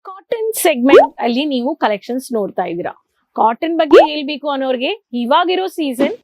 Cotton segment ಅಲ್ಲಿ ನೀವು collections ನೋಡ್ತಾ ಇದ್ದೀರಾ. ಕಾಟನ್ ಬಗ್ಗೆ ಹೇಳ್ಬೇಕು ಅನ್ನೋರ್ಗೆ ಇವಾಗಿರೋ ಸೀಸನ್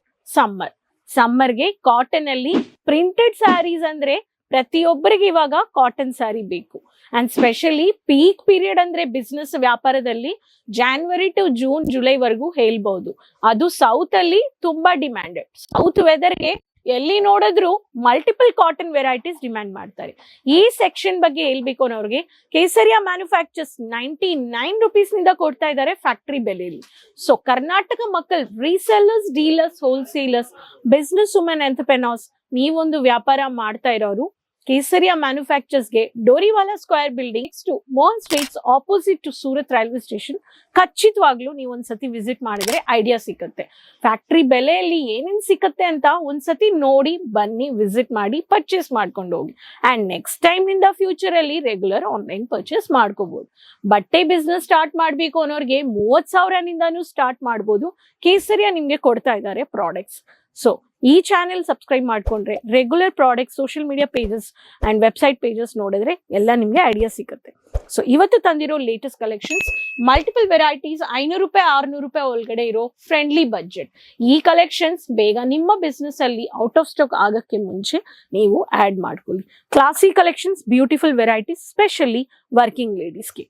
ಸಮ್ಮರ್ಗೆ ಕಾಟನ್ ಅಲ್ಲಿ ಪ್ರಿಂಟೆಡ್ ಸ್ಯಾರೀಸ್ ಅಂದ್ರೆ ಪ್ರತಿಯೊಬ್ಬರಿಗೆ ಇವಾಗ ಕಾಟನ್ ಸ್ಯಾರಿ ಬೇಕು. ಅಂಡ್ ಸ್ಪೆಷಲಿ ಪೀಕ್ ಪೀರಿಯಡ್ ಅಂದ್ರೆ ಬಿಸ್ನೆಸ್ ವ್ಯಾಪಾರದಲ್ಲಿ ಜಾನ್ವರಿ ಟು ಜೂನ್ ಜುಲೈ ವರೆಗೂ ಹೇಳ್ಬಹುದು. ಅದು ಸೌತ್ ಅಲ್ಲಿ ತುಂಬಾ ಡಿಮ್ಯಾಂಡೆಡ್. ಸೌತ್ ವೆದರ್ಗೆ ಎಲ್ಲಿ ನೋಡಿದ್ರು ಮಲ್ಟಿಪಲ್ ಕಾಟನ್ ವೆರೈಟೀಸ್ ಡಿಮ್ಯಾಂಡ್ ಮಾಡ್ತಾರೆ. ಈ ಸೆಕ್ಷನ್ ಬಗ್ಗೆ ಹೇಳ್ಬೇಕು ಅನ್ನೋರಿಗೆ ಕೇಸರಿಯಾ ಮ್ಯಾನುಫ್ಯಾಕ್ಚರ್ಸ್ 99 rupees ನಿಂದ ಕೊಡ್ತಾ ಇದ್ದಾರೆ ಫ್ಯಾಕ್ಟರಿ ಬೆಲೆಯಲ್ಲಿ. ಸೊ ಕರ್ನಾಟಕ ಮಕ್ಕಳು resellers, dealers, wholesalers, businesswomen, entrepreneurs, ನೀವೊಂದು ವ್ಯಾಪಾರ ಮಾಡ್ತಾ ಇರೋರು ಕೇಸರಿಯಾ ಮ್ಯಾನುಫ್ಯಾಕ್ಚರ್ಸ್ಗೆ Doriwala square building to Mohan streets opposite to Surat railway station ಖಚಿತವಾಗ್ಲೂ ನೀವು ಒಂದ್ಸತಿ ವಿಸಿಟ್ ಮಾಡಿದ್ರೆ ಐಡಿಯಾ ಸಿಕ್ಕತ್ತೆ. ಫ್ಯಾಕ್ಟ್ರಿ ಬೆಲೆಯಲ್ಲಿ ಏನೇನ್ ಸಿಕ್ಕತ್ತೆ ಅಂತ ಒಂದ್ಸತಿ ನೋಡಿ ಬನ್ನಿ, ವಿಸಿಟ್ ಮಾಡಿ, ಪರ್ಚೇಸ್ ಮಾಡ್ಕೊಂಡು ಹೋಗಿ. ಅಂಡ್ ನೆಕ್ಸ್ಟ್ ಟೈಮ್ ನಿಂದ ಫ್ಯೂಚರ್ ಅಲ್ಲಿ ರೆಗ್ಯುಲರ್ ಆನ್ಲೈನ್ ಪರ್ಚೇಸ್ ಮಾಡ್ಕೋಬಹುದು. ಬಟ್ಟೆ ಬಿಸ್ನೆಸ್ ಸ್ಟಾರ್ಟ್ ಮಾಡ್ಬೇಕು ಅನ್ನೋರ್ಗೆ 30,000 ಸ್ಟಾರ್ಟ್ ಮಾಡ್ಬೋದು. ಕೇಸರಿಯಾ ನಿಮ್ಗೆ ಕೊಡ್ತಾ ಇದ್ದಾರೆ ಪ್ರಾಡಕ್ಟ್ಸ್. ಸೊ ಈ ಚಾನೆಲ್ ಸಬ್ಸ್ಕ್ರೈಬ್ ಮಾಡ್ಕೊಂಡ್ರೆ regular product, social media pages and website pages ನೋಡಿದ್ರೆ ಎಲ್ಲ ನಿಮ್ಗೆ ಐಡಿಯಾ ಸಿಗುತ್ತೆ. ಸೊ ಇವತ್ತು ತಂದಿರೋ ಲೇಟೆಸ್ಟ್ ಕಲೆಕ್ಷನ್ಸ್ ಮಲ್ಟಿಪಲ್ ವೆರೈಟೀಸ್, 500 ರೂಪಾಯಿ 600 ರೂಪಾಯಿ ಒಳಗಡೆ ಇರೋ ಫ್ರೆಂಡ್ಲಿ ಬಜೆಟ್. ಈ ಕಲೆಕ್ಷನ್ಸ್ ಬೇಗ ನಿಮ್ಮ ಬಿಸ್ನೆಸ್ ಅಲ್ಲಿ ಔಟ್ ಆಫ್ ಸ್ಟಾಕ್ ಆಗಕ್ಕೆ ಮುಂಚೆ ನೀವು ಆಡ್ ಮಾಡ್ಕೊಳ್ಳಿ. Classy collections, beautiful varieties, specially working ಲೇಡೀಸ್ಗೆ.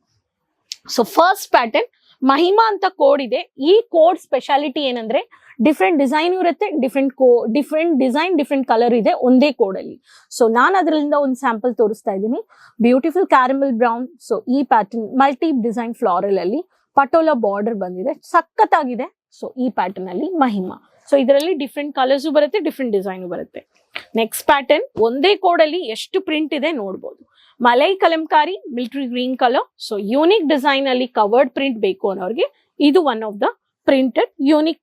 ಸೊ ಫಸ್ಟ್ ಪ್ಯಾಟರ್ನ್ ಮಹಿಮಾ ಅಂತ ಕೋಡ್ ಇದೆ. ಈ ಕೋಡ್ ಸ್ಪೆಷಾಲಿಟಿ ಏನಂದ್ರೆ ಡಿಫ್ರೆಂಟ್ ಡಿಸೈನ್ ಇರುತ್ತೆ, ಡಿಫ್ರೆಂಟ್ ಡಿಸೈನ್, ಡಿಫ್ರೆಂಟ್ ಕಲರ್ ಇದೆ ಒಂದೇ ಕೋಡ್ ಅಲ್ಲಿ. ಸೊ ನಾನು ಅದರಿಂದ ಒಂದು ಸ್ಯಾಂಪಲ್ ತೋರಿಸ್ತಾ ಇದ್ದೀನಿ. Beautiful caramel brown. ಸೊ ಈ ಪ್ಯಾಟರ್ನ್ ಮಲ್ಟಿ ಡಿಸೈನ್ ಫ್ಲಾರಲ್ ಅಲ್ಲಿ ಪಟೋಲಾ ಬಾರ್ಡರ್ ಬಂದಿದೆ, ಸಖತ್ತಾಗಿದೆ. ಸೊ ಈ ಪ್ಯಾಟರ್ನ್ ಅಲ್ಲಿ ಮಹಿಮಾ. ಸೊ ಇದರಲ್ಲಿ ಡಿಫ್ರೆಂಟ್ ಕಲರ್ಸ್ ಬರುತ್ತೆ, ಡಿಫ್ರೆಂಟ್ ಡಿಸೈನ್ ಬರುತ್ತೆ. ನೆಕ್ಸ್ಟ್ ಪ್ಯಾಟರ್ನ್ ಒಂದೇ ಕೋಡ್ ಅಲ್ಲಿ ಎಷ್ಟು ಪ್ರಿಂಟ್ ಇದೆ ನೋಡ್ಬೋದು. Malai Kalamkari military green colour. So unique design ಅಲ್ಲಿ ಕವರ್ಡ್ ಪ್ರಿಂಟ್ ಬೇಕು ಅನ್ನೋರಿಗೆ ಇದು one of the printed unique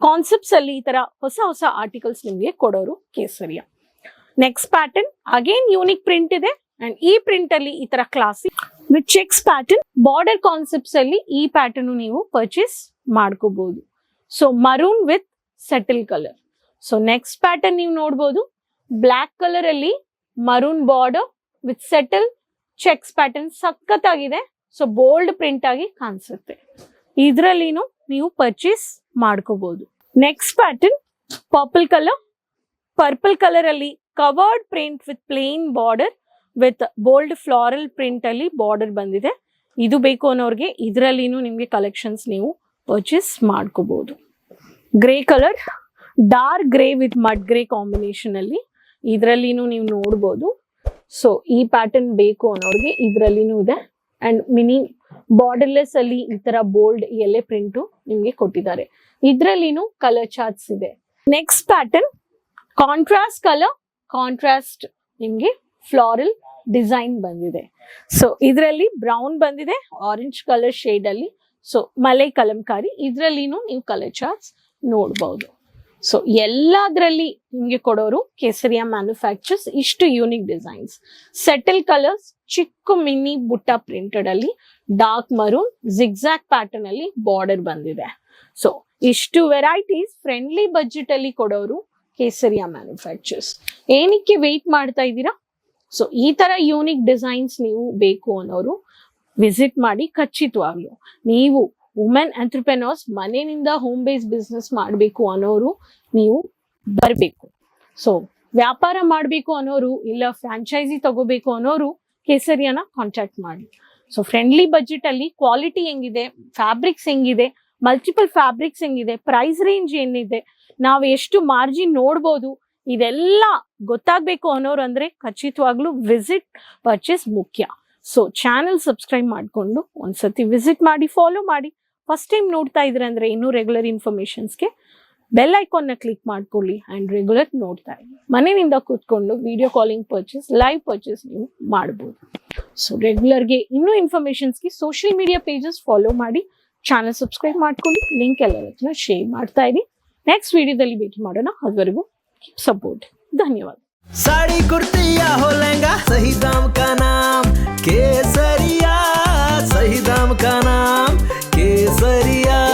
concepts ಅಲ್ಲಿ ಈ ತರ ಹೊಸ ಹೊಸ ಆರ್ಟಿಕಲ್ಸ್ ನಿಮ್ಗೆ ಕೊಡೋರು Kesariya. Next pattern again unique print ಇದೆ. ಅಂಡ್ ಈ ಪ್ರಿಂಟ್ ಅಲ್ಲಿ ಈ ತರ classic with cheques pattern border concepts ಅಲ್ಲಿ ಈ ಪ್ಯಾಟರ್ನ್ ನೀವು ಪರ್ಚೇಸ್ ಮಾಡ್ಕೋಬಹುದು. So maroon with settle colour. So next pattern ನೀವು ನೋಡ್ಬೋದು, ಬ್ಲಾಕ್ ಕಲರ್ ಅಲ್ಲಿ maroon border with settle cheques pattern ಸಖತ್ತಾಗಿದೆ. ಸೊ ಬೋಲ್ಡ್ ಪ್ರಿಂಟ್ ಆಗಿ ಕಾಣಿಸುತ್ತೆ. ಇದ್ರಲ್ಲಿನೂ ನೀವು ಪರ್ಚೇಸ್ ಮಾಡ್ಕೋಬಹುದು. ನೆಕ್ಸ್ಟ್ ಪ್ಯಾಟರ್ನ್ ಪರ್ಪಲ್ ಕಲರ್ ಅಲ್ಲಿ covered print with plane border with bold floral print ಅಲ್ಲಿ ಬಾರ್ಡರ್ ಬಂದಿದೆ. ಇದು ಬೇಕು ಅನ್ನೋರ್ಗೆ ಇದರಲ್ಲಿನೂ ನಿಮ್ಗೆ ಕಲೆಕ್ಷನ್ಸ್ ನೀವು ಪರ್ಚೇಸ್ ಮಾಡ್ಕೋಬಹುದು. Grey colour, dark grey with mud grey combination ಅಲ್ಲಿ ಇದರಲ್ಲಿನೂ ನೀವು ನೋಡ್ಬೋದು. ಸೊ ಈ ಪ್ಯಾಟರ್ನ್ ಬೇಕು ಅನ್ನೋರ್ಗೆ ಇದರಲ್ಲಿನೂ ಇದೆ. ಅಂಡ್ ಮಿನಿ ಬಾರ್ಡರ್ಲೆಸ್ ಅಲ್ಲಿ ಈ ತರ ಬೋಲ್ಡ್ ಎಲೆ ಪ್ರಿಂಟ್ ನಿಮ್ಗೆ ಕೊಟ್ಟಿದ್ದಾರೆ. ಇದ್ರಲ್ಲಿನೂ ಕಲರ್ ಚಾರ್ಟ್ಸ್ ಇದೆ. Next pattern contrast colour, contrast ನಿಮ್ಗೆ ಫ್ಲಾರಲ್ ಡಿಸೈನ್ ಬಂದಿದೆ. ಸೊ ಇದರಲ್ಲಿ ಬ್ರೌನ್ ಬಂದಿದೆ, ಆರೆಂಜ್ ಕಲರ್ ಶೇಡ್ ಅಲ್ಲಿ. ಸೊ ಮಲೈ ಕಲಂಕಾರಿ ಇದ್ರಲ್ಲಿನೂ ನೀವು ಕಲರ್ ಚಾರ್ಟ್ಸ್ ನೋಡ್ಬಹುದು. ಸೊ ಎಲ್ಲದ್ರಲ್ಲಿ ನಿಮ್ಗೆ ಕೊಡೋರು ಕೇಸರಿಯಾ ಮ್ಯಾನುಫ್ಯಾಕ್ಚರ್ಸ್. ಇಷ್ಟು ಯೂನಿಕ್ ಡಿಸೈನ್ಸ್, ಸೆಟಲ್ ಕಲರ್ಸ್, ಚಿಕ್ಕ ಮಿನಿ ಬುಟ್ಟ ಪ್ರಿಂಟೆಡ್ ಅಲ್ಲಿ ಡಾರ್ಕ್ ಮರೂನ್ ಜಿಗ್ಜಾಗ್ ಪ್ಯಾಟರ್ನ್ ಅಲ್ಲಿ ಬಾರ್ಡರ್ ಬಂದಿದೆ. ಸೊ ಇಷ್ಟು ವೆರೈಟೀಸ್ ಫ್ರೆಂಡ್ಲಿ ಬಜೆಟ್ ಅಲ್ಲಿ ಕೊಡೋರು ಕೇಸರಿಯಾ ಮ್ಯಾನುಫ್ಯಾಕ್ಚರ್ಸ್. ಏನಕ್ಕೆ ವೇಟ್ ಮಾಡ್ತಾ ಇದ್ದೀರಾ? ಸೊ ಈ ತರ ಯೂನಿಕ್ ಡಿಸೈನ್ಸ್ ನೀವು ಬೇಕು ಅನ್ನೋರು ವಿಸಿಟ್ ಮಾಡಿ. ಖಚಿತವಾಗ್ಲು ನೀವು ವುಮೆನ್ ಎಂಟರ್ಪ್ರೆನರ್ಸ್ ಮನೆಯಿಂದ ಹೋಮ್ ಬೇಸ್ ಬಿಸ್ನೆಸ್ ಮಾಡಬೇಕು ಅನ್ನೋರು ನೀವು ಬರಬೇಕು. ಸೊ ವ್ಯಾಪಾರ ಮಾಡಬೇಕು ಅನ್ನೋರು ಇಲ್ಲ ಫ್ರಾಂಚೈಸಿ ತಗೋಬೇಕು ಅನ್ನೋರು ಕೇಸರಿಯಾನ ಕಾಂಟ್ಯಾಕ್ಟ್ ಮಾಡಿ. ಸೊ ಫ್ರೆಂಡ್ಲಿ ಬಜೆಟ್ ಅಲ್ಲಿ ಕ್ವಾಲಿಟಿ ಹೆಂಗಿದೆ, ಫ್ಯಾಬ್ರಿಕ್ಸ್ ಹೆಂಗಿದೆ, ಮಲ್ಟಿಪಲ್ ಫ್ಯಾಬ್ರಿಕ್ಸ್ ಹೆಂಗಿದೆ, ಪ್ರೈಸ್ ರೇಂಜ್ ಏನಿದೆ, ನಾವು ಎಷ್ಟು ಮಾರ್ಜಿನ್ ನೋಡ್ಬೋದು, ಇದೆಲ್ಲ ಗೊತ್ತಾಗಬೇಕು ಅನ್ನೋರು ಅಂದ್ರೆ ಖಚಿತವಾಗ್ಲೂ ವಿಸಿಟ್ ಪರ್ಚೇಸ್ ಮುಖ್ಯ. ಸೊ ಚಾನೆಲ್ ಸಬ್ಸ್ಕ್ರೈಬ್ ಮಾಡಿಕೊಂಡು ಒಂದ್ಸತಿ ವಿಸಿಟ್ ಮಾಡಿ, ಫಾಲೋ ಮಾಡಿ. ಫಸ್ಟ್ ಟೈಮ್ ನೋಡ್ತಾ ಇದ್ರೆ ಅಂದ್ರೆ ಇನ್ನೂ ರೆಗ್ಯುಲರ್ ಇನ್ಫಾರ್ಮೇಶನ್ಸ್ಗೆ ಬೆಲ್ ಐಕಾನ್ನ ಕ್ಲಿಕ್ ಮಾಡ್ಕೊಳ್ಳಿ ಅಂಡ್ ರೆಗ್ಯುಲರ್ ನೋಡ್ತಾ ಇರಿ. ಮನೆಯಿಂದ ಕೂತ್ಕೊಂಡು video calling purchase, live purchase ನೀವು ಮಾಡ್ಬೋದು. ಸೊ ರೆಗ್ಯುಲರ್ಗೆ ಇನ್ನೂ ಇನ್ಫಾರ್ಮೇಶನ್ಸ್ಗೆ ಸೋಷಿಯಲ್ ಮೀಡಿಯಾ ಪೇಜಸ್ ಫಾಲೋ ಮಾಡಿ, ಚಾನಲ್ ಸಬ್ಸ್ಕ್ರೈಬ್ ಮಾಡ್ಕೊಳ್ಳಿ, ಲಿಂಕ್ ಎಲ್ಲರ ಹತ್ರ ಶೇರ್ ಮಾಡ್ತಾ ಇರಿ. ನೆಕ್ಸ್ಟ್ ವಿಡಿಯೋದಲ್ಲಿ ಭೇಟಿ ಮಾಡೋಣ. ಅದುವರೆಗೂ सपोर्ट. धन्यवाद. साड़ी कुर्ती या हो लहंगा, सही दाम का नाम केसरिया, सही दाम का नाम केसरिया.